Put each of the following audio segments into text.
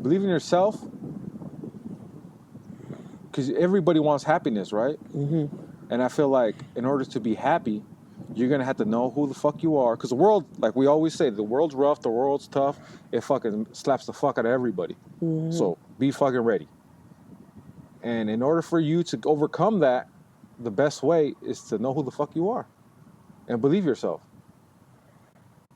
believe in yourself, because everybody wants happiness, right? Mm-hmm. And I feel like in order to be happy, you're going to have to know who the fuck you are. Because the world, like we always say, the world's rough, the world's tough. It fucking slaps the fuck out of everybody. Mm-hmm. So be fucking ready. And in order for you to overcome that, the best way is to know who the fuck you are and believe yourself.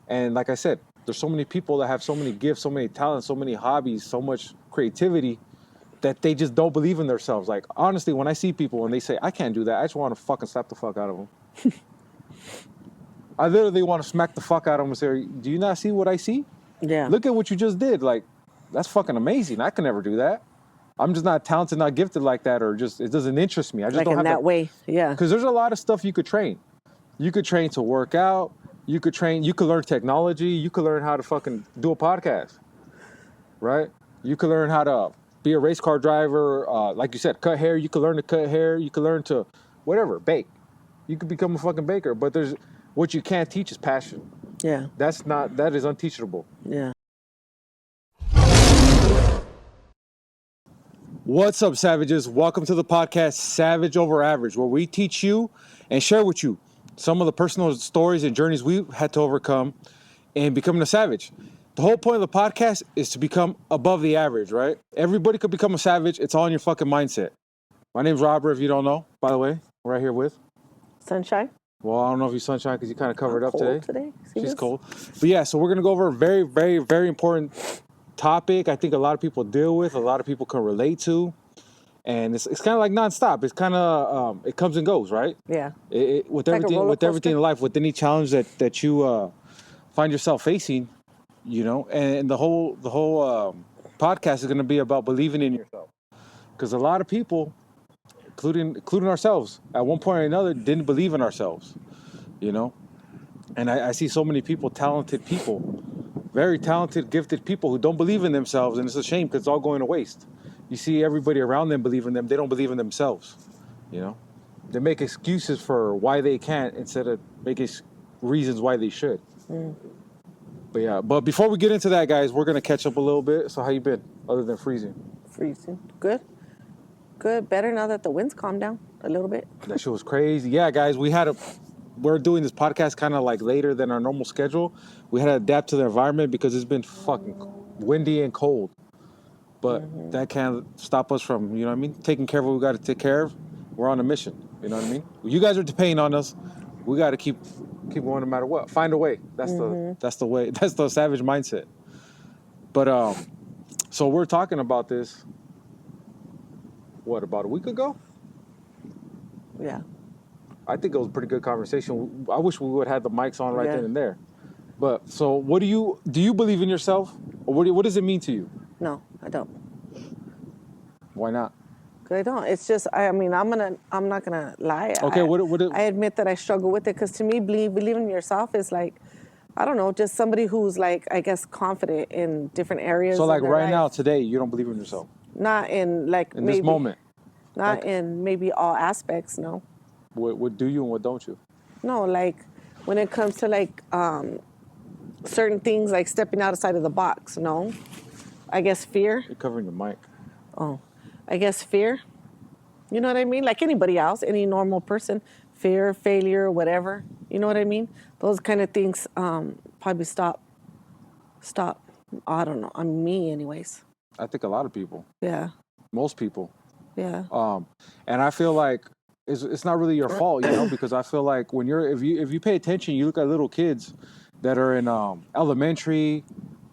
And like I said, there's so many people that have so many gifts, so many talents, so many hobbies, so much creativity that they just don't believe in themselves. Like, honestly, when I see people and they say, I can't do that, I just want to fucking slap the fuck out of them. I literally want to smack the fuck out of them and say, do you not see what I see? Yeah. Look at what you just did. Like, that's fucking amazing. I can never do that. I'm just not talented, not gifted like that, or just, it doesn't interest me. I just like don't in have that way, yeah. Because there's a lot of stuff you could train. You could train to work out. You could learn technology. You could learn how to fucking do a podcast, right? You could learn how to be a race car driver. Like you said, cut hair. You could learn to cut hair. You could learn to, whatever, bake. You could become a fucking baker. But what you can't teach is passion. Yeah. That is unteachable. Yeah. What's up, savages? Welcome to the podcast Savage Over Average, where we teach you and share with you some of the personal stories and journeys we've had to overcome in becoming a savage. The whole point of the podcast is to become above the average, right? Everybody could become a savage. It's all in your fucking mindset. My name's Robert, if you don't know, by the way. We're right here with Sunshine? Well, I don't know if you're Sunshine because you kind of covered up cold today. See She's this? cold. But yeah, so we're going to go over a very, very, very important topic I think a lot of people deal with, a lot of people can relate to. And it's kind of like nonstop. It's kind of it comes and goes, right? Yeah. With like everything in life, with any challenge that you find yourself facing, you know. And the whole podcast is going to be about believing in yourself, because a lot of people, including ourselves, at one point or another, didn't believe in ourselves, you know. And I see so many talented people, very talented, gifted people who don't believe in themselves, and it's a shame because it's all going to waste. You see everybody around them believe in them. They don't believe in themselves, you know. They make excuses for why they can't instead of making reasons why they should. Mm. But yeah, but before we get into that, guys, we're going to catch up a little bit. So how you been, other than freezing? Freezing. Good. Better now that the wind's calmed down a little bit. That shit was crazy. Yeah, guys, we're doing this podcast kind of like later than our normal schedule. We had to adapt to the environment because it's been fucking windy and cold. But that can't stop us from, you know what I mean, taking care of what we got to take care of. We're on a mission, you know what I mean? You guys are depending on us. We got to keep going no matter what. Find a way. That's the way. That's the savage mindset. But so we're talking about this, about a week ago? Yeah. I think it was a pretty good conversation. I wish we would have had the mics on right then and there. But so what do you believe in yourself? Or what does it mean to you? No, I don't. Why not? Because I don't. It's just, I'm not gonna lie. Okay, I admit that I struggle with it, because to me, believing in yourself is like, I don't know, just somebody who's like, I guess, confident in different areas. So like right life. now, today, you don't believe in yourself? Not in like in maybe, this moment? Not in maybe all aspects, no. What do you and what don't you? No, like when it comes to like certain things, like stepping outside of the box, no. I guess fear. You're covering your mic. Oh, I guess fear. You know what I mean? Like anybody else, any normal person, fear, failure, whatever. You know what I mean? Those kind of things probably stop. I don't know. I'm me anyways. I think a lot of people. Yeah. Most people. Yeah. And I feel like it's not really your fault, you know, because I feel like if you pay attention, you look at little kids that are in elementary,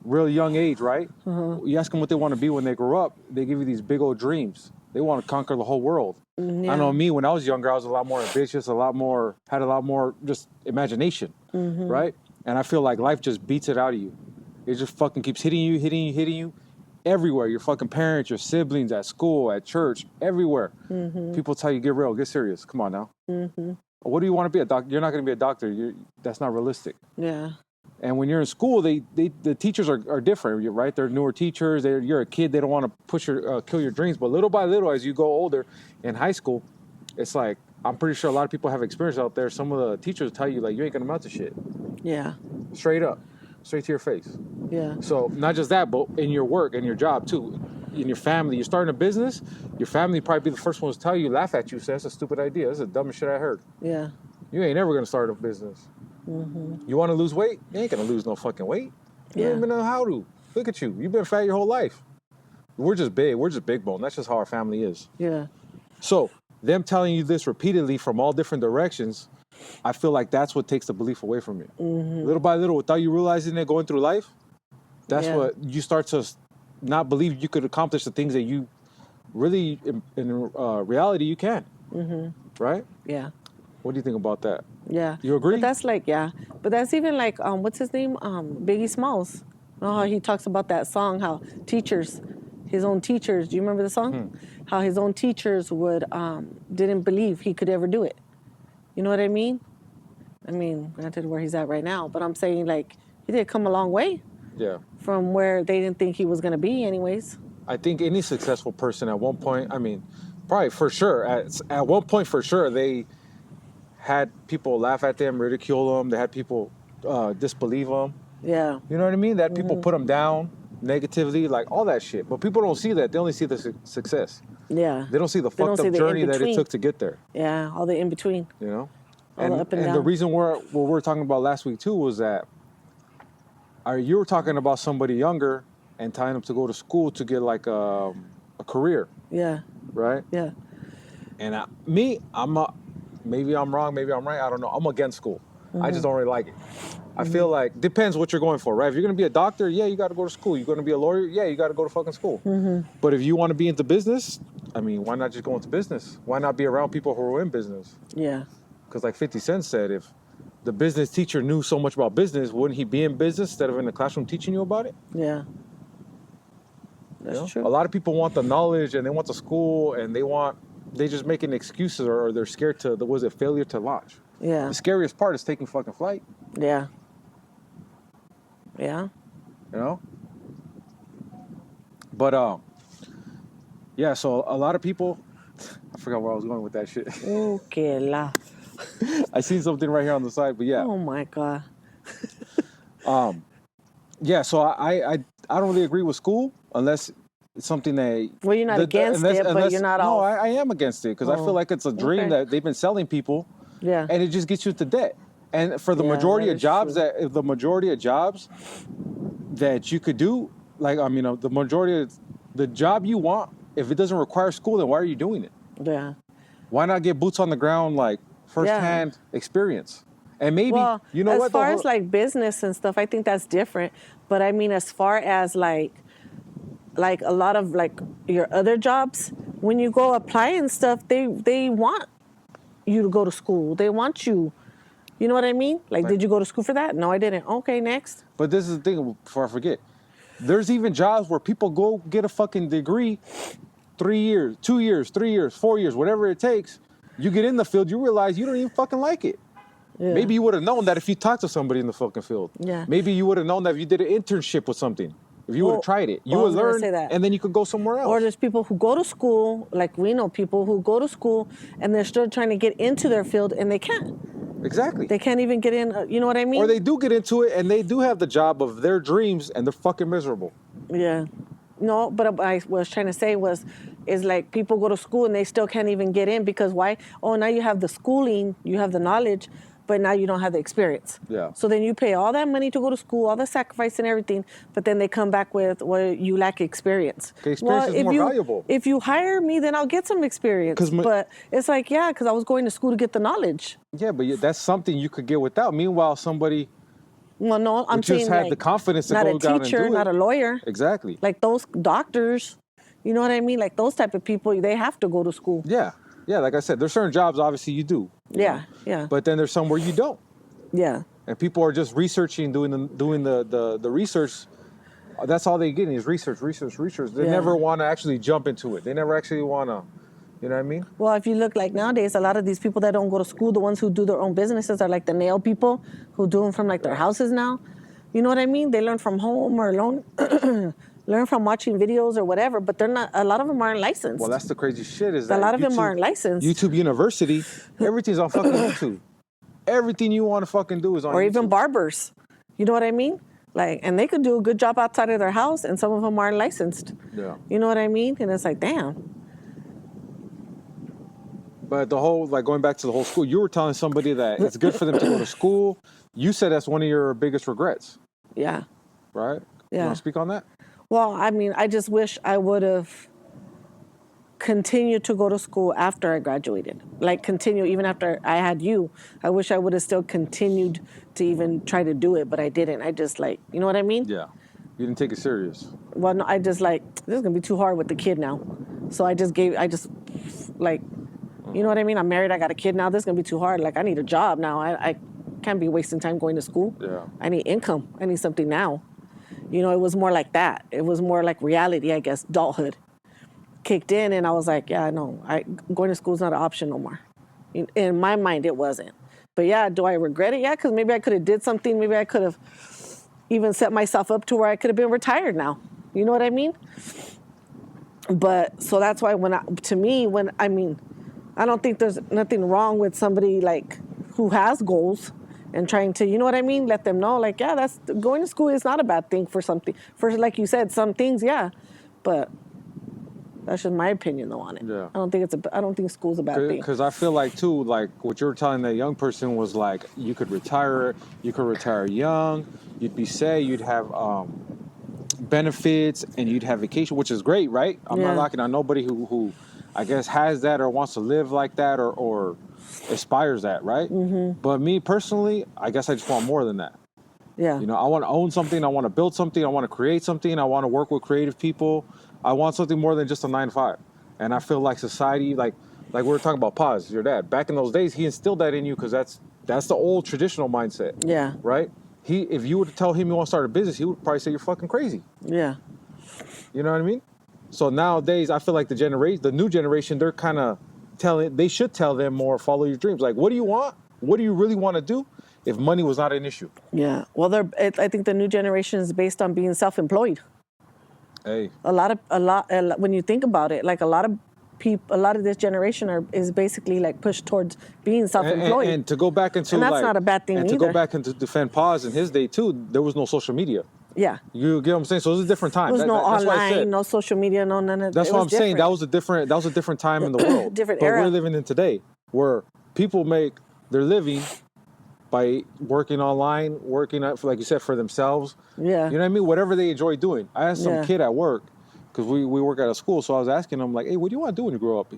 real young age, right? Mm-hmm. You ask them what they want to be when they grow up, they give you these big old dreams. They want to conquer the whole world. Yeah. I know me, when I was younger, I was a lot more ambitious, had a lot more just imagination, right? And I feel like life just beats it out of you. It just fucking keeps hitting you everywhere. Your fucking parents, your siblings, at school, at church, everywhere. Mm-hmm. People tell you, get real, get serious. Come on now. Mm-hmm. What do you want to be? A doctor? You're not going to be a doctor. That's not realistic. Yeah. And when you're in school, the teachers are different, right? They're newer teachers. You're a kid. They don't want to kill your dreams. But little by little, as you go older in high school, it's like, I'm pretty sure a lot of people have experience out there. Some of the teachers tell you, like, you ain't going to amount to shit. Yeah. Straight up. straight to your face. Yeah. So not just that, but in your work and your job too, in your family. You're starting a business, your family probably be the first ones to tell you, laugh at you, say that's a stupid idea. That's the dumbest shit I heard. Yeah. You ain't never gonna start a business. Mm-hmm. You want to lose weight? You ain't gonna lose no fucking weight. You don't even know how to. Look at you. You've been fat your whole life. We're just big. We're just big bone. That's just how our family is. Yeah. So them telling you this repeatedly from all different directions, I feel like that's what takes the belief away from you. Mm-hmm. Little by little, without you realizing it, going through life, that's what you start to not believe you could accomplish the things that you really, in reality, you can. Mm-hmm. Right? Yeah. What do you think about that? Yeah. You agree? But that's like, but that's even like, what's his name? Biggie Smalls. You know how he talks about that song, how teachers, his own teachers, do you remember the song? How his own teachers didn't believe he could ever do it. You know what I mean? I mean, granted where he's at right now, but I'm saying like, he did come a long way. Yeah. From where they didn't think he was going to be anyways. I think any successful person at one point, I mean, probably for sure, at one point for sure, they had people laugh at them, ridicule them. They had people disbelieve them. Yeah. You know what I mean? That people put them down negatively, like all that shit. But people don't see that. They only see the success. Yeah. They don't see the fucked up journey that it took to get there. Yeah, all the in-between. You know? All the up and down. And the reason what we were talking about last week too was that you were talking about somebody younger and telling them to go to school to get like a career. Yeah. Right? Yeah. And maybe I'm wrong, maybe I'm right, I don't know. I'm against school. I just don't really like it. I feel like, depends what you're going for, right? If you're going to be a doctor, yeah, you got to go to school. You're going to be a lawyer, yeah, you got to go to fucking school. But if you want to be into business, I mean, why not just go into business? Why not be around people who are in business? Yeah. Because like 50 Cent said, if the business teacher knew so much about business, wouldn't he be in business instead of in the classroom teaching you about it? Yeah. That's true. A lot of people want the knowledge and they want the school and they just making excuses or they're scared to, failure to launch. Yeah. The scariest part is taking fucking flight. Yeah. Yeah. You know? But, yeah, so a lot of people, I forgot where I was going with that shit. Okay, la. I seen something right here on the side, but yeah. Oh my God. Yeah, so I don't really agree with school unless it's something that... Well, you're not against it, but you're not all... No, I am against it because I feel like it's a dream that they've been selling people. Yeah. And it just gets you into debt. And for the majority of jobs that you could do, like, I mean, the majority of the job you want, if it doesn't require school, then why are you doing it? Yeah. Why not get boots on the ground, like firsthand experience? And maybe, you know what? As far as like business and stuff, I think that's different. But I mean, as far as like a lot of like your other jobs, when you go apply and stuff, they want you to go to school. They want you. You know what I mean? Like, did you go to school for that? No, I didn't. Okay, next. But this is the thing, before I forget. There's even jobs where people go get a fucking degree, 3 years, 2 years, 3 years, 4 years, whatever it takes. You get in the field, you realize you don't even fucking like it. Yeah. Maybe you would have known that if you talked to somebody in the fucking field. Yeah. Maybe you would have known that if you did an internship with something. If you would have tried it, you would learn, and then you could go somewhere else. Or there's people who go to school, like we know people who go to school, and they're still trying to get into their field, and they can't. Exactly. They can't even get in, you know what I mean? Or they do get into it, and they do have the job of their dreams, and they're fucking miserable. Yeah. No, but what I was trying to say is like people go to school, and they still can't even get in, because why? Oh, now you have the schooling, you have the knowledge, but now you don't have the experience. Yeah. So then you pay all that money to go to school, all the sacrifice and everything, but then they come back with, well, you lack experience. Okay, experience is more valuable. If you hire me, then I'll get some experience. But it's like, yeah, because I was going to school to get the knowledge. Yeah, but that's something you could get without. Meanwhile, somebody... Well, no, I'm saying just had the confidence to go down and do it. Not a teacher, not a lawyer. Exactly. Like those doctors, you know what I mean? Like those type of people, they have to go to school. Yeah. Yeah, like I said, there's certain jobs, obviously, you do. Yeah, yeah. But then there's some where you don't. Yeah. And people are just researching, doing the research. That's all they get is research. They never want to actually jump into it. They never actually want to, you know what I mean? Well, if you look like nowadays, a lot of these people that don't go to school, the ones who do their own businesses are like the nail people who do them from like their houses now. You know what I mean? They learn from home or learn from watching videos or whatever, but they're not, a lot of them aren't licensed. Well, that's the crazy shit is that a lot of them aren't licensed. YouTube University, everything's on fucking YouTube. Everything you want to fucking do is on YouTube. Or even barbers. You know what I mean? Like, and they could do a good job outside of their house, and some of them aren't licensed. Yeah. You know what I mean? And it's like, damn. But the whole, like, going back to the whole school, you were telling somebody that it's good for them to go to school. You said that's one of your biggest regrets. Yeah. Right? Yeah. You want to speak on that? Well, I mean, I just wish I would have continued to go to school after I graduated. Like, continue even after I had you. I wish I would have still continued to even try to do it, but I didn't. I just, like, you know what I mean? Yeah. You didn't take it serious. Well, no, I just, like, this is going to be too hard with the kid now. So I just, like, you know what I mean? I'm married, I got a kid now. This is going to be too hard. Like, I need a job now. I can't be wasting time going to school. Yeah. I need income. I need something now. You know, it was more like that. It was more like reality, I guess, adulthood kicked in, and I was like, yeah, no, going to school is not an option no more. In my mind, it wasn't. But yeah, do I regret it? Yeah, because maybe I could have did something. Maybe I could have even set myself up to where I could have been retired now. You know what I mean? But so that's why I don't think there's nothing wrong with somebody like who has goals and trying to, you know what I mean? Let them know, like, yeah, that's going to school is not a bad thing for something. For, like you said, some things, yeah, but that's just my opinion though on it. Yeah. I don't think school's a bad thing. Because I feel like too, like what you were telling that young person was like, you could retire young, you'd be safe, you'd have benefits, and you'd have vacation, which is great, right? I'm not knocking on nobody who I guess has that or wants to live like that or aspires that, right? Mm-hmm. But me personally, I guess I just want more than that. Yeah. You know, I want to own something, I want to build something, I want to create something, I want to work with creative people. I want something more than just a 9-to-5. And I feel like society, like we were talking about Paz, your dad. Back in those days, he instilled that in you because that's the old traditional mindset. Yeah. Right? If you were to tell him you want to start a business, he would probably say you're fucking crazy. Yeah. You know what I mean? So nowadays, I feel like the new generation, they're kind of they should tell them more, follow your dreams. Like, what do you want? What do you really want to do if money was not an issue? Yeah. Well, I think the new generation is based on being self-employed. Hey. When you think about it, like a lot of this generation is basically like pushed towards being self-employed. And to go back into, and that's not a bad thing and either. to go back and to defend Paz in his day too, there was no social media. Yeah. You get what I'm saying? So it was a different time. There was no online, no social media, no none of that. That's what I'm saying. That was a different time in the world. Different but era. We're living in today where people make their living by working online, working out, like you said, for themselves. Yeah. You know what I mean? Whatever they enjoy doing. I asked some kid at work, because we work at a school, so I was asking him, like, hey, what do you want to do when you grow up?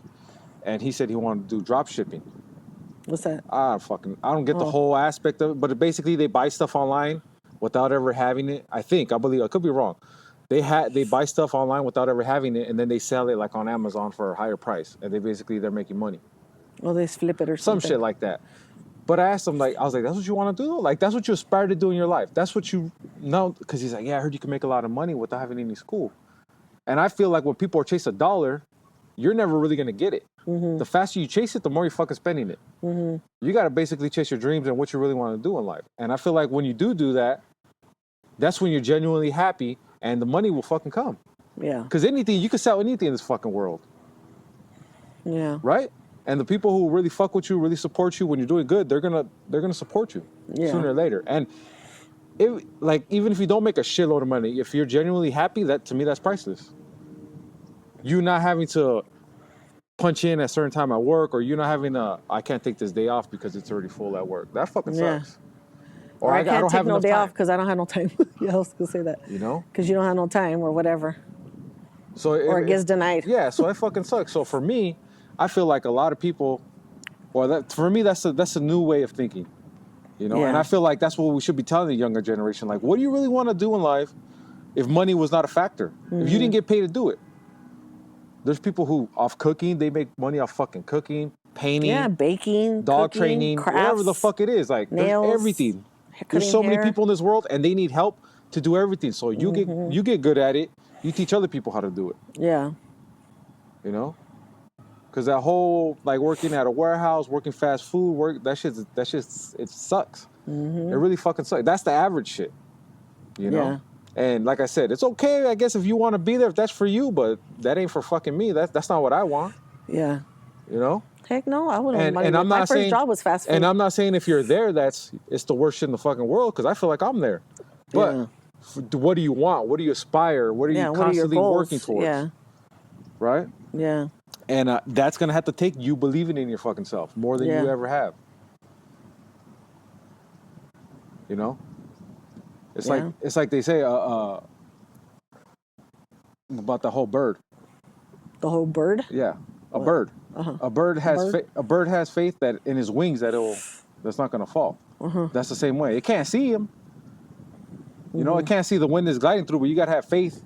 And he said he wanted to do drop shipping. What's that? I don't get the whole aspect of it, but basically they buy stuff online without ever having it. I believe, I could be wrong. They buy stuff online without ever having it, and then they sell it like on Amazon for a higher price, and they're making money. Well, they flip it or something. Some shit like that. But I asked him, like, I was like, that's what you want to do? Like, that's what you aspire to do in your life? That's what you know? Because he's like, yeah, I heard you can make a lot of money without having any school. And I feel like when people chase $1, you're never really going to get it. Mm-hmm. The faster you chase it, the more you're fucking spending it. Mm-hmm. You got to basically chase your dreams and what you really want to do in life. And I feel like when you do that, that's when you're genuinely happy and the money will fucking come. Yeah. Because you can sell anything in this fucking world. Yeah. Right? And the people who really fuck with you, really support you when you're doing good, they're gonna support you sooner or later. And even if you don't make a shitload of money, if you're genuinely happy, to me that's priceless. You not having to punch in at a certain time at work, or you not having I can't take this day off because it's already full at work. That fucking sucks. Or I can't take no day off because I don't have no time. Yeah, I was gonna say that. You know? Because you don't have no time or whatever. So it gets denied. Yeah, so that fucking sucks. So for me, I feel like a lot of people, for me, that's a new way of thinking, you know. Yeah. And I feel like that's what we should be telling the younger generation. Like, what do you really want to do in life if money was not a factor? Mm-hmm. If you didn't get paid to do it, there's people who off cooking, they make money off fucking cooking, painting, baking, dog cooking, training, crafts, whatever the fuck it is. Like, nails, there's everything. There's so many people in this world, and they need help to do everything. So you get good at it. You teach other people how to do it. Yeah. You know. Because that whole, like, working at a warehouse, working fast food, that shit, it sucks. Mm-hmm. It really fucking sucks. That's the average shit, you know? Yeah. And like I said, it's okay, I guess, if you want to be there, if that's for you, but that ain't for fucking me. That's not what I want. Yeah. You know? Heck no, I wouldn't want to. And my first job was fast food. And I'm not saying if you're there, it's the worst shit in the fucking world, because I feel like I'm there. But What do you want? What do you aspire? What are you What are your constantly goals? working towards? Yeah. Right? Yeah. And that's going to have to take you believing in your fucking self more than you ever have. You know? It's like they say about the whole bird. The whole bird? Yeah. A bird. Uh-huh. A bird has faith that in his wings that's not going to fall. Uh-huh. That's the same way. It can't see him. You know, it can't see the wind is gliding through, but you got to have faith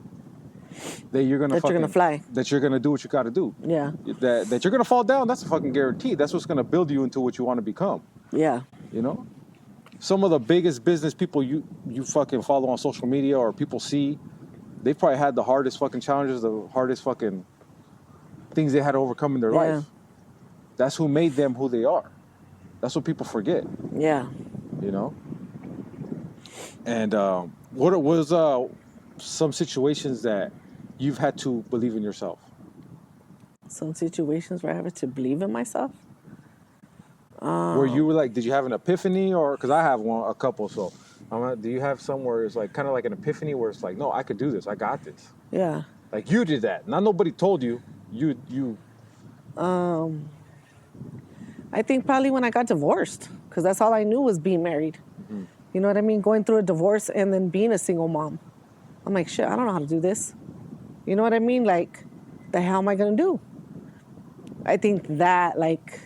that you're going to fly. That you're going to do what you got to do. Yeah. That you're going to fall down, that's a fucking guarantee. That's what's going to build you into what you want to become. Yeah. You know? Some of the biggest business people you fucking follow on social media or people see, they probably had the hardest fucking challenges, the hardest fucking things they had to overcome in their life. That's who made them who they are. That's what people forget. Yeah. You know? And what was some situations that you've had to believe in yourself? Some situations where I have to believe in myself? Where you were like, did you have an epiphany? Or, because I have a couple, so do you have some where it's like kind of like an epiphany where it's like, no, I could do this, I got this? Yeah. Like you did that. Not nobody told you. I think probably when I got divorced, because that's all I knew was being married. Mm-hmm. You know what I mean? Going through a divorce and then being a single mom. I'm like, shit, I don't know how to do this. You know what I mean? Like, the hell am I going to do? I think that, like,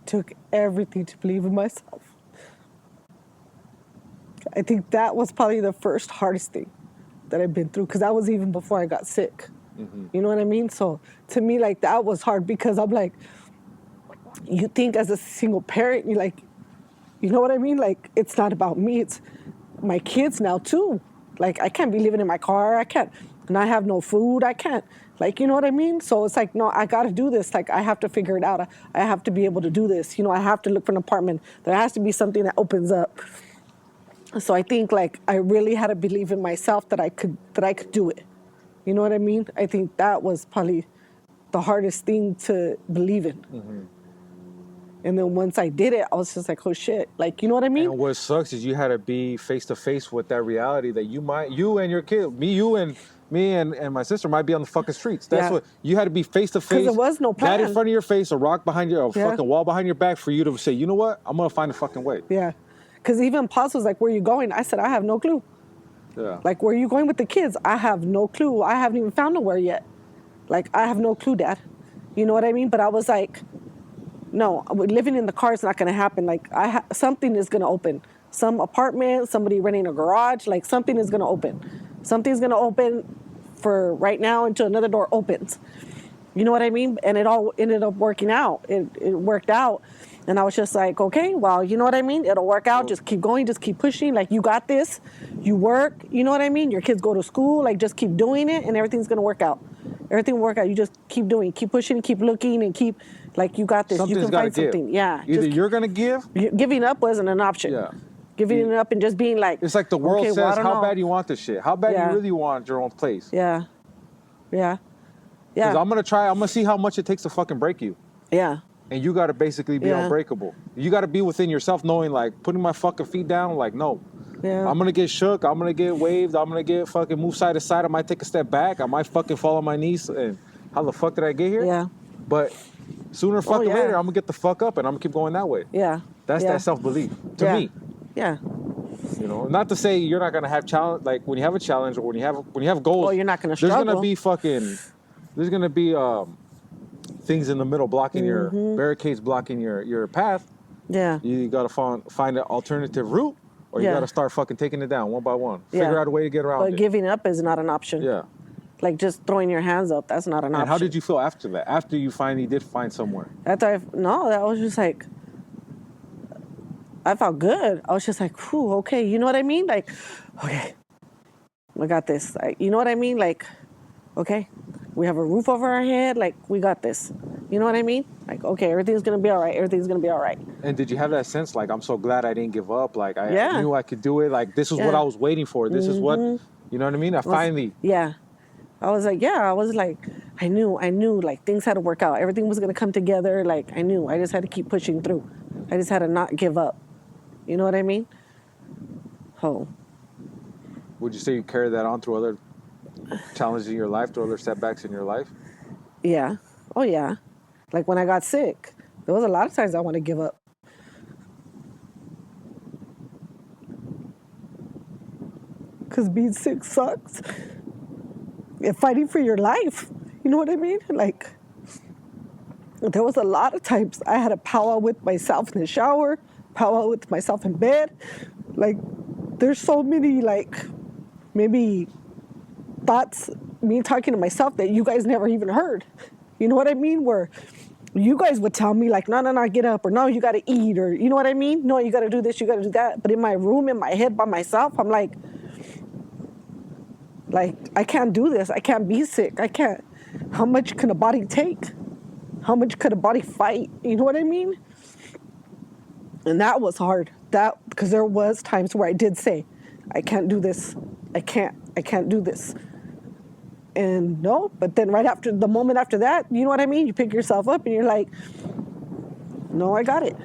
took everything to believe in myself. I think that was probably the first hardest thing that I've been through, because that was even before I got sick. Mm-hmm. You know what I mean? So to me, like, that was hard because I'm like, you think as a single parent, you're like, you know what I mean? Like, it's not about me, it's my kids now too. Like, I can't be living in my car, I can't, and I have no food, I can't, like, you know what I mean? So it's like, no, I gotta do this. Like, I have to figure it out. I have to be able to do this. You know, I have to look for an apartment. There has to be something that opens up. So I think, like, I really had to believe in myself that I could do it. You know what I mean? I think that was probably the hardest thing to believe in. Mm-hmm. And then once I did it, I was just like, oh shit. Like, you know what I mean? And what sucks is you had to be face to face with that reality that you and your kid, me and my sister might be on the fucking streets. That's what you had to be face to face. Because there was no plan. That in front of your face, a rock behind you, a fucking wall behind your back for you to say, you know what? I'm gonna find a fucking way. Yeah. Because even Pops was like, where are you going? I said, I have no clue. Yeah. Like, where are you going with the kids? I have no clue. I haven't even found nowhere yet. Like, I have no clue, Dad. You know what I mean? But I was like, no, living in the car is not going to happen. Like, something is going to open. Some apartment, somebody renting a garage, like, something is going to open. Something's going to open for right now until another door opens. You know what I mean? And it all ended up working out. It worked out. And I was just like, okay, well, you know what I mean? It'll work out. Just keep going. Just keep pushing. Like, you got this. You work. You know what I mean? Your kids go to school. Like, just keep doing it, and everything's going to work out. Everything will work out. You just keep doing. Keep pushing. Keep looking. And keep, like, you got this. Something's you can find something. Give. Yeah. Either you're going to give. Giving up wasn't an option. Yeah. Giving it up and just being like. It's like the world says, how bad you want this shit. How bad you really want your own place. Yeah. Yeah. Yeah. Because I'm going to see how much it takes to fucking break you. Yeah. And you got to basically be unbreakable. You got to be within yourself knowing, like, putting my fucking feet down, like, no. Yeah. I'm going to get shook. I'm going to get waved. I'm going to get fucking move side to side. I might take a step back. I might fucking fall on my knees. And how the fuck did I get here? Yeah. But sooner or fucking later, I'm going to get the fuck up and I'm going to keep going that way. Yeah. That's that self-belief to me. Yeah. You know, not to say you're not going to have challenge. Like, when you have a challenge or when you have goals. Well, you're not going to struggle. There's going to be things in the middle blocking your barricades, blocking your path. Yeah. You got to find an alternative route, or you got to start fucking taking it down one by one. Figure out a way to get around it. But giving up is not an option. Yeah. Like, just throwing your hands up, that's not an option. And how did you feel after that? After you finally did find somewhere? That was just like, I felt good. I was just like, whew, okay, you know what I mean? Like, okay, I got this. Like, you know what I mean? Like, okay, we have a roof over our head. Like, we got this. You know what I mean? Like, okay, everything's going to be all right. Everything's going to be all right. And did you have that sense, like, I'm so glad I didn't give up. Like, I knew I could do it. Like, this is what I was waiting for. This is what, you know what I mean? Finally. Yeah. I was like, I knew, like, things had to work out. Everything was going to come together. Like, I knew. I just had to keep pushing through. I just had to not give up. You know what I mean? Oh. Would you say you carry that on through other challenges in your life, through other setbacks in your life? Yeah. Oh, yeah. Like when I got sick, there was a lot of times I want to give up. Because being sick sucks. And fighting for your life. You know what I mean? Like, there was a lot of times I had to powwow with myself in the shower, powwow with myself in bed. Like, there's so many, like, maybe thoughts, me talking to myself that you guys never even heard. You know what I mean? Where you guys would tell me, like, no, get up, or no, you got to eat, or you know what I mean? No, you got to do this, you got to do that. But in my room, in my head, by myself, I'm like, I can't do this. I can't be sick. I can't. How much can a body take? How much could a body fight? You know what I mean? And that was hard. Because there was times where I did say, I can't do this. I can't do this. And no, but then right after, the moment after that, you know what I mean? You pick yourself up and you're like, no, I got it.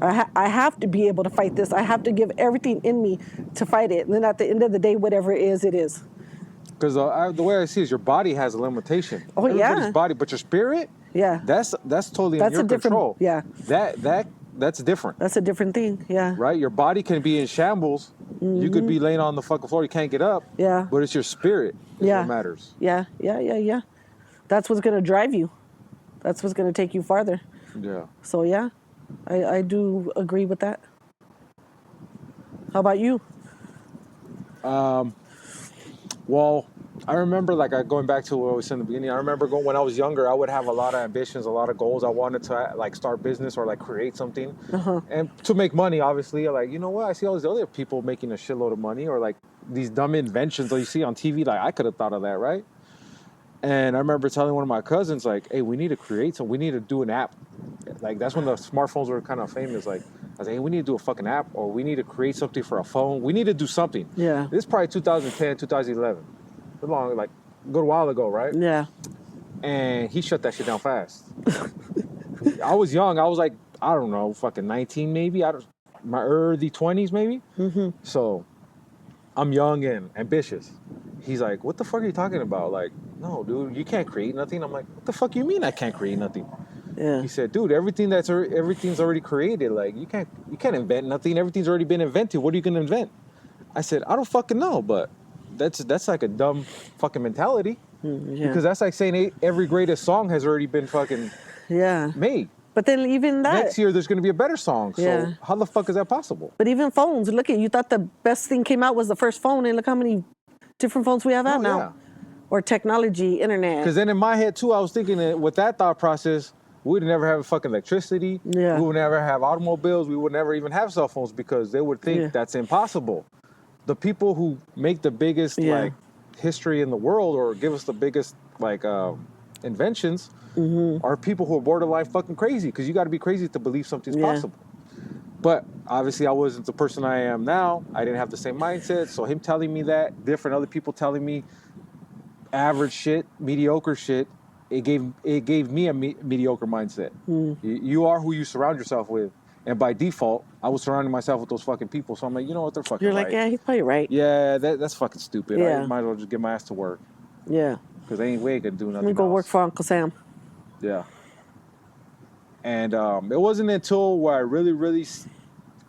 I have to be able to fight this. I have to give everything in me to fight it. And then at the end of the day, whatever it is, it is. Because the way I see it is your body has a limitation. Oh, Everybody's yeah. body, but your spirit, Yeah. that's totally That's in your a different, control. yeah. That's different. That's a different thing, yeah. Right? Your body can be in shambles. Mm-hmm. You could be laying on the fucking floor. You can't get up. Yeah. But it's your spirit that matters. Yeah. That's what's going to drive you. That's what's going to take you farther. Yeah. So, yeah, I do agree with that. How about you? Well, I remember, like, going back to what we said in the beginning, I remember when I was younger, I would have a lot of ambitions, a lot of goals. I wanted to, like, start business or, like, create something. Uh-huh. And to make money, obviously. Like, you know what? I see all these other people making a shitload of money, or, like, these dumb inventions that you see on TV. Like, I could have thought of that, right? And I remember telling one of my cousins, like, hey, we need to create we need to do an app. Like, that's when the smartphones were kind of famous. Like, I was like, hey, we need to do a fucking app, or we need to create something for a phone. We need to do something. Yeah. This is probably 2010, 2011. Long, like, a good while ago, right? Yeah. And he shut that shit down fast. I was young. I was like, I don't know, fucking 19 maybe. My early 20s maybe. Mm-hmm. So I'm young and ambitious. He's like, what the fuck are you talking about? Like, no, dude, you can't create nothing. I'm like, what the fuck you mean I can't create nothing? Yeah. He said, dude, everything's already created. Like, you can't invent nothing. Everything's already been invented. What are you gonna invent? I said, I don't fucking know, but that's like a dumb fucking mentality. Yeah. Because that's like saying every greatest song has already been fucking made. But then even that. Next year there's going to be a better song. Yeah. So how the fuck is that possible? But even phones, look at, you thought the best thing came out was the first phone, and look how many different phones we have out now. Yeah. Or technology, internet. Because then in my head too, I was thinking that with that thought process, we would never have fucking electricity. Yeah. We would never have automobiles. We would never even have cell phones because they would think that's impossible. The people who make the biggest like history in the world or give us the biggest like inventions are people who are borderline fucking crazy, because you got to be crazy to believe something's possible. But obviously I wasn't the person I am now. I didn't have the same mindset. So him telling me that, different other people telling me average shit, mediocre shit, it gave me a mediocre mindset. You are who you surround yourself with. And by default, I was surrounding myself with those fucking people. So I'm like, you know what, they're fucking You're right. like, yeah, he's probably right. Yeah, that's fucking stupid. Yeah. I might as well just get my ass to work. Yeah. Because ain't way I could do nothing Let me go else. work for Uncle Sam. Yeah. And it wasn't until where I really, really,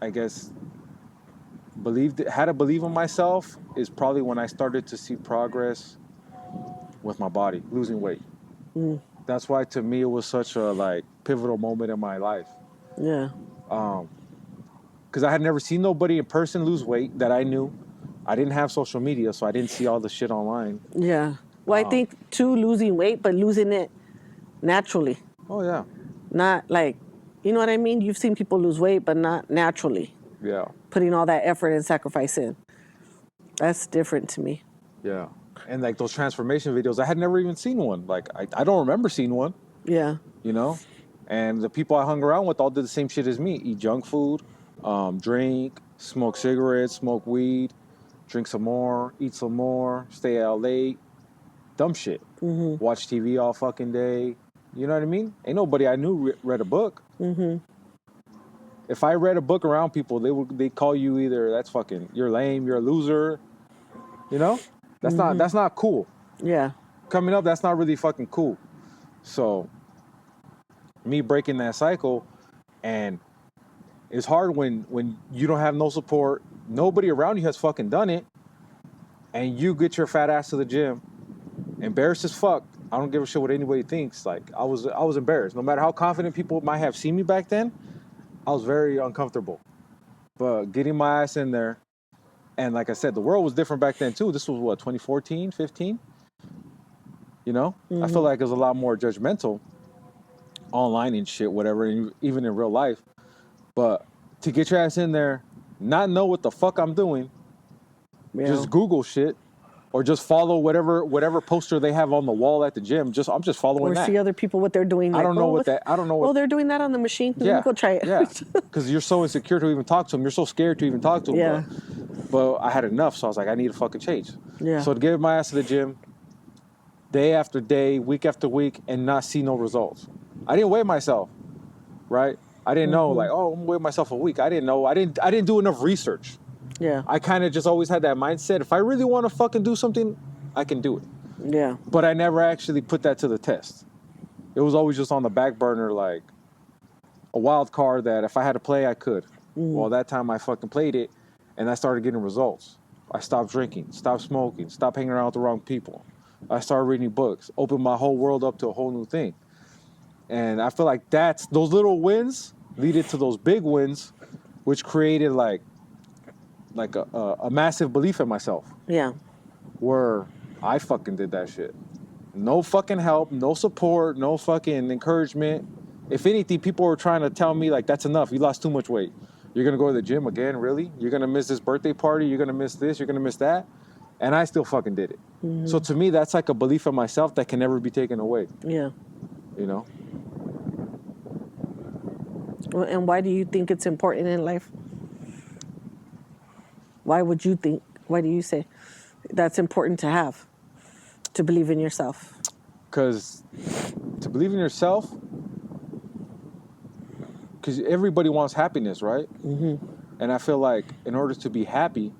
I guess, had to believe in myself is probably when I started to see progress with my body, losing weight. That's why to me it was such a like pivotal moment in my life. Yeah. Because I had never seen nobody in person lose weight that I knew. I didn't have social media, so I didn't see all the shit online. Yeah. Well, I think too, losing weight, but losing it naturally. Oh yeah. Not like, you know what I mean? You've seen people lose weight, but not naturally. Yeah. Putting all that effort and sacrifice in. That's different to me. Yeah. And like those transformation videos, I had never even seen one. Like I don't remember seeing one. Yeah. You know? And the people I hung around with all did the same shit as me. Eat junk food, drink, smoke cigarettes, smoke weed, drink some more, eat some more, stay out late. Dumb shit. Watch TV all fucking day. You know what I mean? Ain't nobody I knew read a book. If I read a book around people, they call you either that's fucking, you're lame, you're a loser, You know, that's not cool. Yeah. Coming up, that's not really fucking cool. So me breaking that cycle, and it's hard when you don't have no support, nobody around you has fucking done it, and you get your fat ass to the gym, embarrassed as fuck. I don't give a shit what anybody thinks. Like I was embarrassed. No matter how confident people might have seen me back then, I was very uncomfortable. But getting my ass in there, and like I said, the world was different back then too. This was what, 2014, 15? You know? I feel like it was a lot more judgmental online and shit, whatever, and even in real life. But to get your ass in there, not know what the fuck I'm doing, just Google shit, or just follow whatever poster they have on the wall at the gym. I'm just following Or that. see other people what they're doing. Like, I don't know what that. I don't know what. Oh, they're doing that on the machine. Let me go try it. Yeah, because you're so insecure to even talk to them. You're so scared to even talk to them. Yeah. But I had enough, so I was like, I need to fucking change. Yeah. So to get my ass to the gym, day after day, week after week, and not see no results. I didn't weigh myself, right? I didn't know, like, oh, I'm weighing myself a week. I didn't know. I didn't do enough research. Yeah. I kind of just always had that mindset. If I really want to fucking do something, I can do it. Yeah. But I never actually put that to the test. It was always just on the back burner, like a wild card that if I had to play, I could. Well, that time I fucking played it, and I started getting results. I stopped drinking, stopped smoking, stopped hanging around with the wrong people. I started reading books, opened my whole world up to a whole new thing. And I feel like those little wins leaded to those big wins, which created like a massive belief in myself. Yeah. Where I fucking did that shit. No fucking help, no support, no fucking encouragement. If anything, people were trying to tell me like, that's enough. You lost too much weight. You're going to go to the gym again? Really? You're going to miss this birthday party? You're going to miss this? You're going to miss that? And I still fucking did it. So to me, that's like a belief in myself that can never be taken away. Yeah. You know? Well, and why do you think it's important in life? Why do you say that's important to have? To believe in yourself? Because to believe in yourself, because everybody wants happiness, right? And I feel like in order to be happy,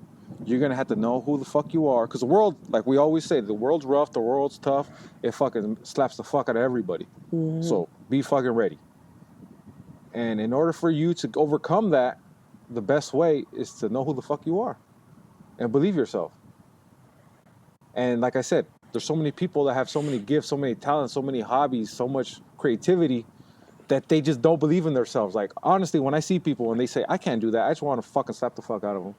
you're going to have to know who the fuck you are. Because the world, like we always say, the world's rough, the world's tough. It fucking slaps the fuck out of everybody. So be fucking ready. And in order for you to overcome that, the best way is to know who the fuck you are and believe yourself. And like I said, there's so many people that have so many gifts, so many talents, so many hobbies, so much creativity that they just don't believe in themselves. Like, honestly, when I see people and they say, I can't do that, I just want to fucking slap the fuck out of them.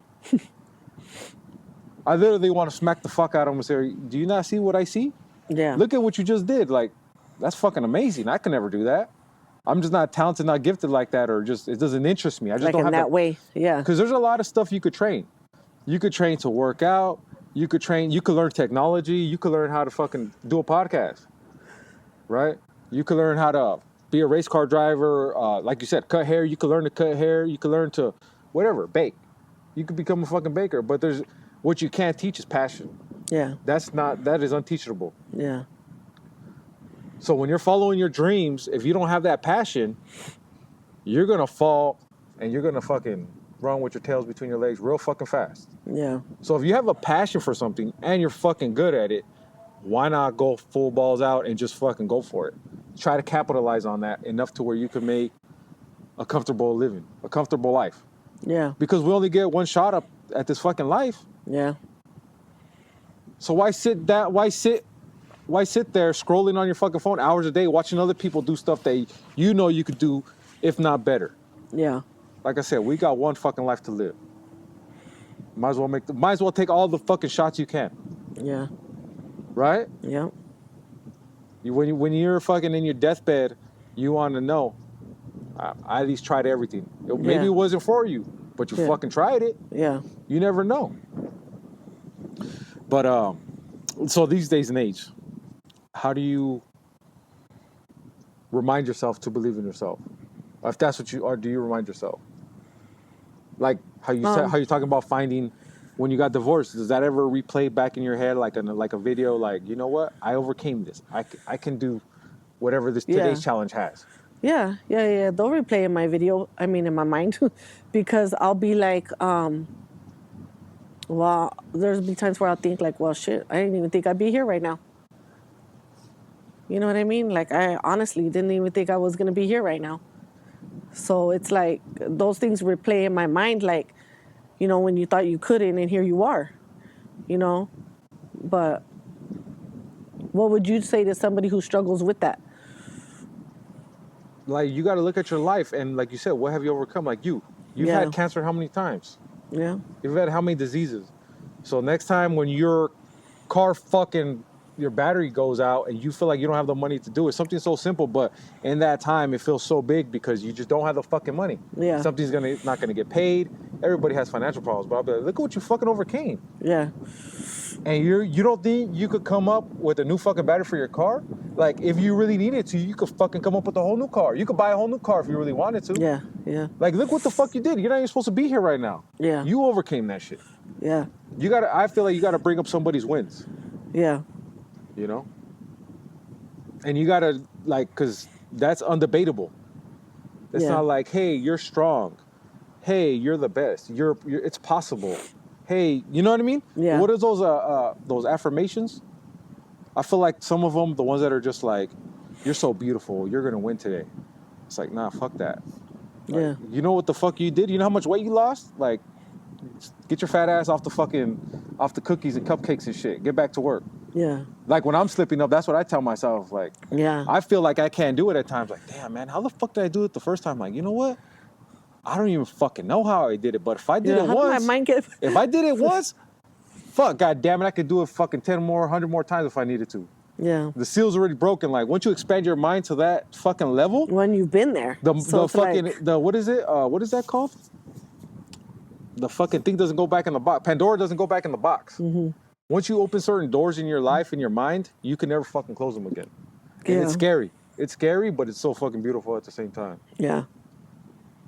I literally want to smack the fuck out of them and say, do you not see what I see? Yeah. Look at what you just did. Like, that's fucking amazing. I can never do that. I'm just not talented, not gifted like that, or just, it doesn't interest me. I just like don't in have that way. Yeah. Because there's a lot of stuff you could train. You could train to work out. You could learn technology. You could learn how to fucking do a podcast, right? You could learn how to be a race car driver. Like you said, cut hair. You could learn to cut hair. You could learn to, whatever, bake. You could become a fucking baker. But what you can't teach is passion. Yeah. That is unteachable. Yeah. So when you're following your dreams, if you don't have that passion, you're going to fall and you're going to fucking run with your tails between your legs real fucking fast. Yeah. So if you have a passion for something and you're fucking good at it, why not go full balls out and just fucking go for it? Try to capitalize on that enough to where you can make a comfortable living, a comfortable life. Yeah. Because we only get one shot up at this fucking life. Yeah. So why sit there scrolling on your fucking phone hours a day watching other people do stuff that you know you could do, if not better? Yeah. Like I said, we got one fucking life to live. Might as well take all the fucking shots you can. Yeah. Right? Yeah. When you're fucking in your deathbed, you want to know, I at least tried everything. Maybe it wasn't for you, but you fucking tried it. Yeah. You never know. But so these days and age, how do you remind yourself to believe in yourself? If that's what you are, do you remind yourself? Like how you said, how you talking about finding when you got divorced? Does that ever replay back in your head like a video? Like, you know what? I overcame this. I can do whatever today's challenge has. Yeah. They'll replay in my video. I mean, in my mind, because I'll be like, Well, there's been times where I'll think like, well, shit, I didn't even think I'd be here right now. You know what I mean? Like, I honestly didn't even think I was going to be here right now. So it's like those things replay in my mind, like, you know, when you thought you couldn't and here you are, you know? But what would you say to somebody who struggles with that? Like, you got to look at your life, and like you said, what have you overcome? Like you've Yeah. had cancer how many times? Yeah. You've had how many diseases? So next time when your car fucking, your battery goes out and you feel like you don't have the money to do it, something so simple, but in that time it feels so big because you just don't have the fucking money. Yeah. Something's not gonna get paid. Everybody has financial problems, but I'll be like, look at what you fucking overcame. Yeah. And you don't think you could come up with a new fucking battery for your car? Like, if you really needed to, you could fucking come up with a whole new car. You could buy a whole new car if you really wanted to. Yeah. Yeah. Like, look what the fuck you did. You're not even supposed to be here right now. Yeah. You overcame that shit. Yeah. I feel like you gotta bring up somebody's wins, Yeah. you know? And you gotta, like, cause that's undebatable. It's Yeah. not like, hey, you're strong. Hey, you're the best. You're it's possible. Hey, you know what I mean? Yeah. What are those affirmations? I feel like some of them, the ones that are just like, you're so beautiful, you're gonna win today. It's like, nah, fuck that. Like, Yeah. you know what the fuck you did? You know how much weight you lost? Like, get your fat ass off the cookies and cupcakes and shit. Get back to work. Yeah. Like, when I'm slipping up, that's what I tell myself. Like, Yeah. I feel like I can't do it at times. Like, damn, man, how the fuck did I do it the first time? Like, you know what? I don't even fucking know how I did it, but if I did it How did once, my mind get? if I did it once, fuck, god damn it, I could do it fucking 10 more, 100 more times if I needed to. Yeah. The seal's already broken. Like, once you expand your mind to that fucking level, When you've been there. the it's fucking, like, what is it? What is that called? The fucking thing doesn't go back in the box. Pandora doesn't go back in the box. Mm-hmm. Once you open certain doors in your life, in your mind, you can never fucking close them again. And Yeah. it's scary. It's scary, but it's so fucking beautiful at the same time, Yeah.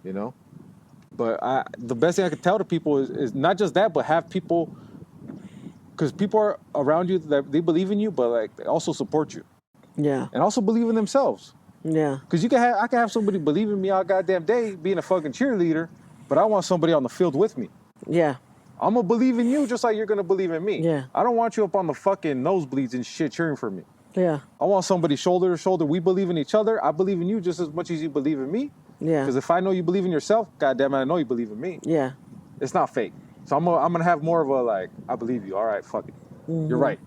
you know? But the best thing I could tell to people is not just that, but have people, because people are around you that they believe in you, but like they also support you Yeah. and also believe in themselves. Yeah. Because I can have somebody believe in me all goddamn day being a fucking cheerleader, but I want somebody on the field with me. Yeah. I'm gonna believe in you just like you're gonna believe in me. Yeah. I don't want you up on the fucking nosebleeds and shit cheering for me. Yeah. I want somebody shoulder to shoulder. We believe in each other. I believe in you just as much as you believe in me. Yeah. Because if I know you believe in yourself, goddamn it, I know you believe in me. Yeah. It's not fake. So I'm gonna have more of a like, I believe you. All right, fuck it. Mm-hmm. You're right.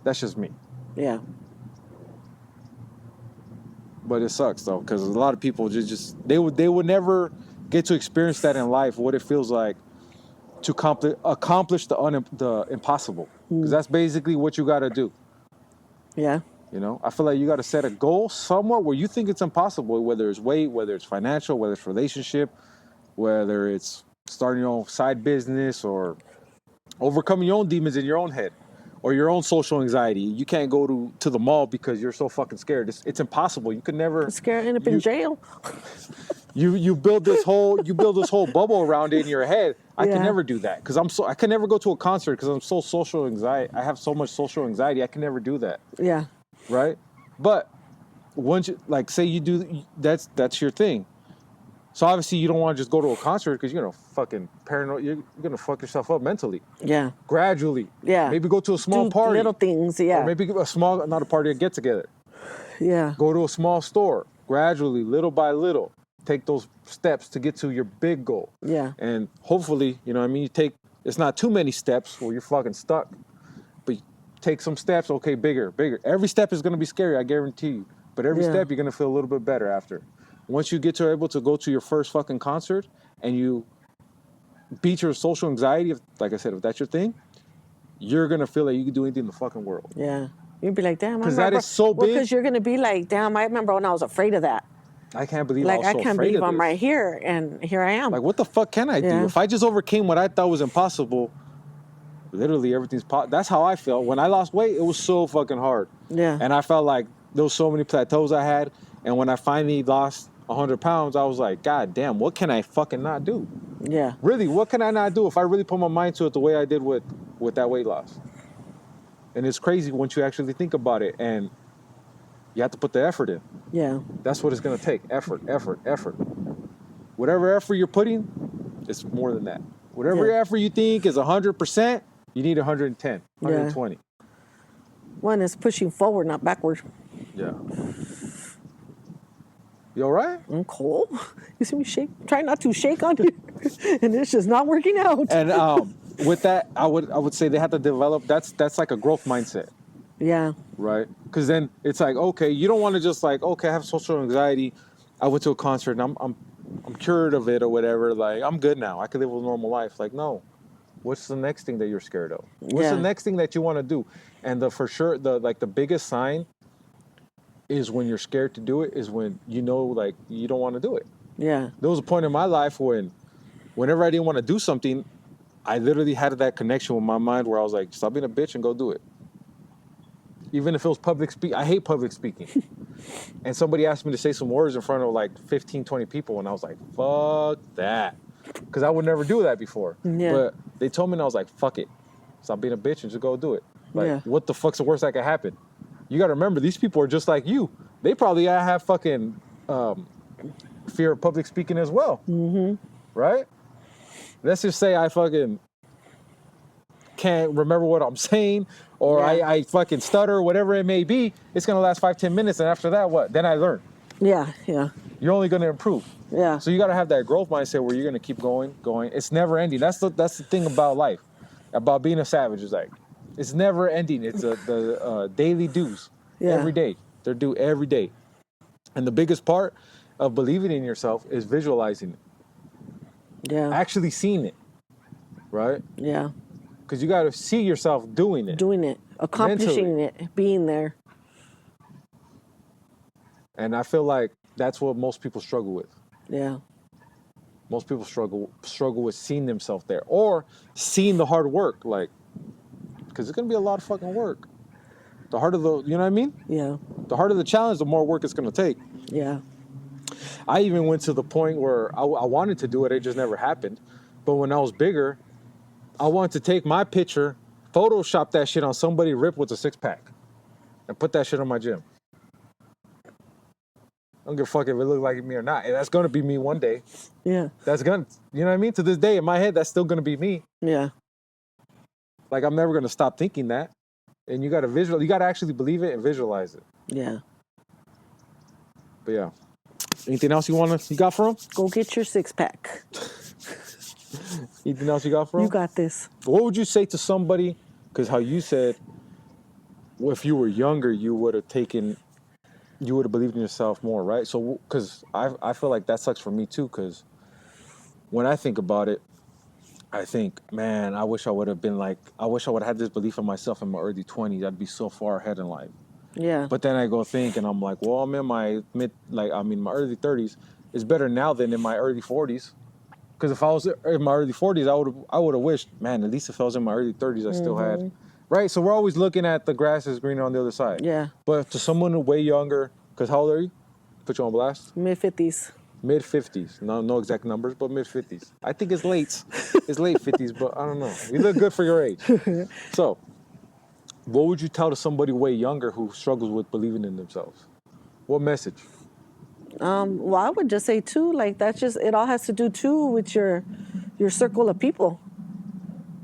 That's just me. Yeah. But it sucks though, because a lot of people they would never get to experience that in life. What it feels like to accomplish the impossible. Because that's basically what you got to do. Yeah. You know, I feel like you got to set a goal somewhat where you think it's impossible, whether it's weight, whether it's financial, whether it's relationship, whether it's starting your own side business or overcoming your own demons in your own head or your own social anxiety. You can't go to the mall because you're so fucking scared. It's impossible. You could never. I'm scared I end up in jail. You build this whole bubble around it in your head. I can never do that because I can never go to a concert because I'm so social anxiety. I have so much social anxiety. I can never do that. Yeah. Right? But once you, like, say you do, that's your thing. So obviously you don't want to just go to a concert because you're gonna fucking paranoid. You're gonna fuck yourself up mentally. Yeah. Gradually. Yeah. Maybe go to a small Do party. little things. Yeah. Or maybe not a party, a get together. Yeah. Go to a small store. Gradually, little by little, take those steps to get to your big goal. Yeah. And hopefully, you know what I mean, it's not too many steps where you're fucking stuck. But take some steps, okay, bigger. Every step is gonna be scary, I guarantee you. But every step you're gonna feel a little bit better after. Once you get able to go to your first fucking concert and you beat your social anxiety, like I said, if that's your thing, you're gonna feel like you can do anything in the fucking world. Yeah. You'd be like, damn. Because that is so big. Because you're gonna be like, damn. I remember when I was afraid of that. I can't believe Like, I was so I can't afraid believe of I'm this. right here, and here I am. Like, what the fuck can I do? Yeah. If I just overcame what I thought was impossible, literally everything's possible. That's how I felt. When I lost weight, it was so fucking hard. Yeah. And I felt like there was so many plateaus I had. And when I finally lost 100 pounds, I was like, God damn, what can I fucking not do? Yeah. Really, what can I not do if I really put my mind to it the way I did with that weight loss? And it's crazy once you actually think about it. And you have to put the effort in. Yeah. That's what it's going to take. Effort. Whatever effort you're putting, it's more than that. Whatever Yeah. effort you think is 100%, you need 110, Yeah. 120. One is pushing forward, not backward. Yeah. You all right? I'm cold. You see me shake? Try not to shake on you, and it's just not working out. And with that, I would say they have to develop. That's like a growth mindset, Yeah. right? Because then it's like, okay, you don't want to just like, okay, I have social anxiety. I went to a concert and I'm cured of it or whatever. Like I'm good now. I can live a normal life. Like no, what's the next thing that you're scared of? What's the Yeah. next thing that you want to do? And the biggest sign is when you're scared to do it is when you know like you don't want to do it. Yeah. There was a point in my life whenever I didn't want to do something, I literally had that connection with my mind where I was like, stop being a bitch and go do it. Even if it was public speak, I hate public speaking. And somebody asked me to say some words in front of like 15, 20 people, and I was like, fuck that. Because I would never do that before. Yeah. But they told me, and I was like, fuck it. Stop being a bitch and just go do it. Like, Yeah. what the fuck's the worst that could happen? You got to remember, these people are just like you. They probably have fucking fear of public speaking as well. Mm-hmm. Right? Let's just say I fucking can't remember what I'm saying, or Yeah. I fucking stutter, whatever it may be. It's going to last 5-10 minutes, and after that, what? Then I learn. Yeah. Yeah. You're only going to improve. Yeah. So you got to have that growth mindset where you're going to keep going. It's never ending. That's the thing about life, about being a savage. Is like, it's never ending. It's the daily dues. Yeah. Every day. They're due every day. And the biggest part of believing in yourself is visualizing it. Yeah. Actually seeing it. Right? Yeah. Because you got to see yourself doing it. Doing it, accomplishing it, being there. And I feel like that's what most people struggle with. Yeah. Most people struggle with seeing themselves there or seeing the hard work. Like, because it's going to be a lot of fucking work. The harder you know what I mean? Yeah. The harder the challenge, the more work it's going to take. Yeah. I even went to the point where I wanted to do it. It just never happened. But when I was bigger, I wanted to take my picture, Photoshop that shit on somebody ripped with a six-pack and put that shit on my gym. I don't give a fuck if it looks like me or not. And that's going to be me one day. Yeah. That's going to, you know what I mean? To this day, in my head, that's still going to be me. Yeah. Like, I'm never going to stop thinking that. And you got to actually believe it and visualize it. Yeah. But yeah. Anything else you got for him? Go get your 6-pack. Anything else you got for him? You got this. What would you say to somebody, because how you said, well, if you were younger, you would have believed in yourself more, right? So, because I feel like that sucks for me too, because when I think about it, I think, man, I wish I would have had this belief in myself in my early 20s. I'd be so far ahead in life. Yeah. But then I go think, and I'm like, well, I'm in my my early 30s. It's better now than in my early 40s. Because if I was in my early 40s, I would have wished, man, at least if I was in my early 30s, I still had, right? So we're always looking at the grass is greener on the other side. Yeah. But to someone way younger, because how old are you? Put you on blast. Mid-50s. Mid-50s. No exact numbers, but mid-50s. I think it's late. It's late 50s, but I don't know. You look good for your age. So, what would you tell to somebody way younger who struggles with believing in themselves? What message? Well, I would just say too, like it all has to do too with your circle of people.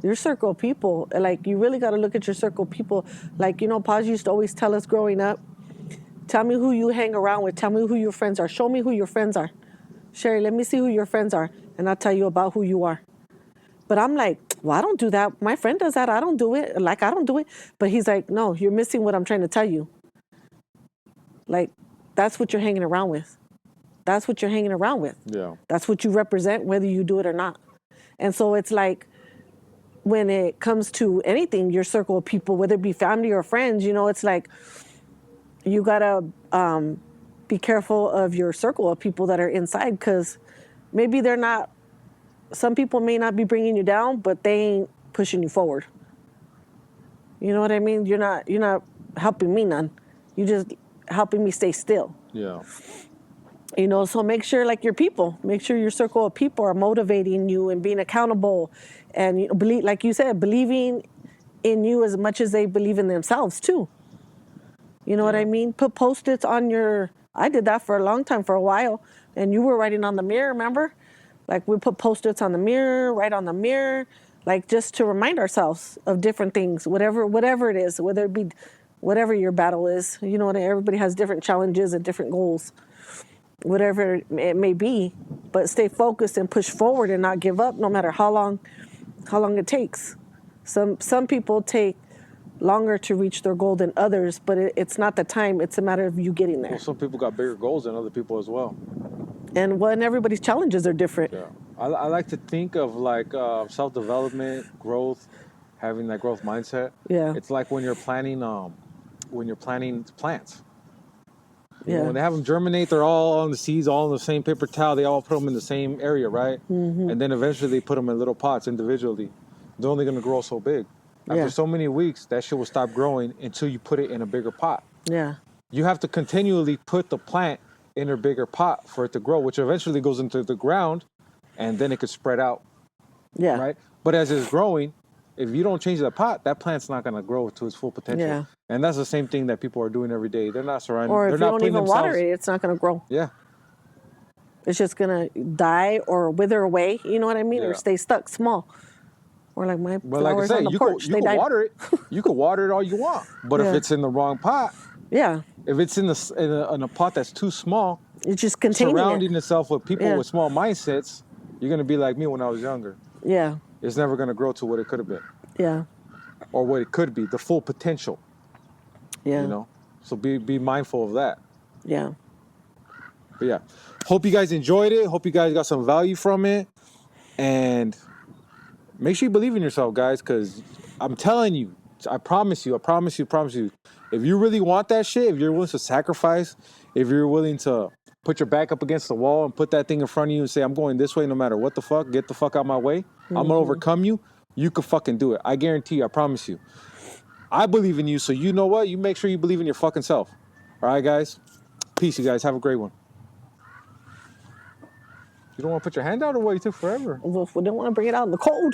Your circle of people. Like you really got to look at your circle of people. Like, Paz used to always tell us growing up, tell me who you hang around with. Tell me who your friends are. Show me who your friends are. Sherry, let me see who your friends are, and I'll tell you about who you are. But I'm like, well, I don't do that. My friend does that. I don't do it. Like, I don't do it. But he's like, no, you're missing what I'm trying to tell you. Like, that's what you're hanging around with. That's what you're hanging around with. Yeah. That's what you represent, whether you do it or not. And so it's like, when it comes to anything, your circle of people, whether it be family or friends, it's like, you got to be careful of your circle of people that are inside, because maybe some people may not be bringing you down, but they ain't pushing you forward. You know what I mean? You're not helping me none. You're just helping me stay still. Yeah. So make sure make sure your circle of people are motivating you and being accountable, and believe, like you said, believing in you as much as they believe in themselves too. You know what I mean? Put Post-its on I did that for a long time, for a while, and you were writing on the mirror, remember? Like we put post-its on the mirror, right on the mirror, like just to remind ourselves of different things, whatever it is, whether it be whatever your battle is. You know, everybody has different challenges and different goals, whatever it may be. But stay focused and push forward and not give up, no matter how long it takes. Some people take longer to reach their goal than others, but it's not the time. It's a matter of you getting there. Well, some people got bigger goals than other people as well. And when everybody's challenges are different. Yeah, I like to think of like self-development, growth, having that growth mindset. Yeah. It's like when you're planting plants. You Yeah. know, when they have them germinate, they're all on the seeds, all in the same paper towel. They all put them in the same area, right? Mm-hmm. And then eventually they put them in little pots individually. They're only going to grow so big. After so many weeks, that shit will stop growing until you put it in a bigger pot. Yeah. You have to continually put the plant in a bigger pot for it to grow, which eventually goes into the ground, and then it could spread out. Yeah. Right? But as it's growing, if you don't change the pot, that plant's not going to grow to its full potential. Yeah. And that's the same thing that people are doing every day. They're not surrounding. Or they're if you not don't putting even themselves, water it, it's not going to grow. Yeah. It's just going to die or wither away, you know what I mean? Yeah. Or stay stuck small. Or like my But like I flowers said, on the you porch, can they died. water it. You can water it all you want. But if Yeah. it's in the wrong pot, Yeah. if it's in a pot that's too small, It's just containing surrounding it. itself with people Yeah. with small mindsets, you're going to be like me when I was younger. Yeah. It's never going to grow to what it could have been. Yeah. Or what it could be, the full potential. Yeah. You know? So be mindful of that. Yeah. But yeah. Hope you guys enjoyed it. Hope you guys got some value from it. And make sure you believe in yourself, guys, because I'm telling you, I promise you. If you really want that shit, if you're willing to sacrifice, if you're willing to put your back up against the wall and put that thing in front of you and say, I'm going this way no matter what the fuck, get the fuck out my way, I'm going to overcome you, you can fucking do it. I guarantee you, I promise you. I believe in you, so you know what? You make sure you believe in your fucking self. All right, guys? Peace, you guys. Have a great one. You don't want to put your hand out or what? You took forever. Well, we don't want to bring it out in the cold.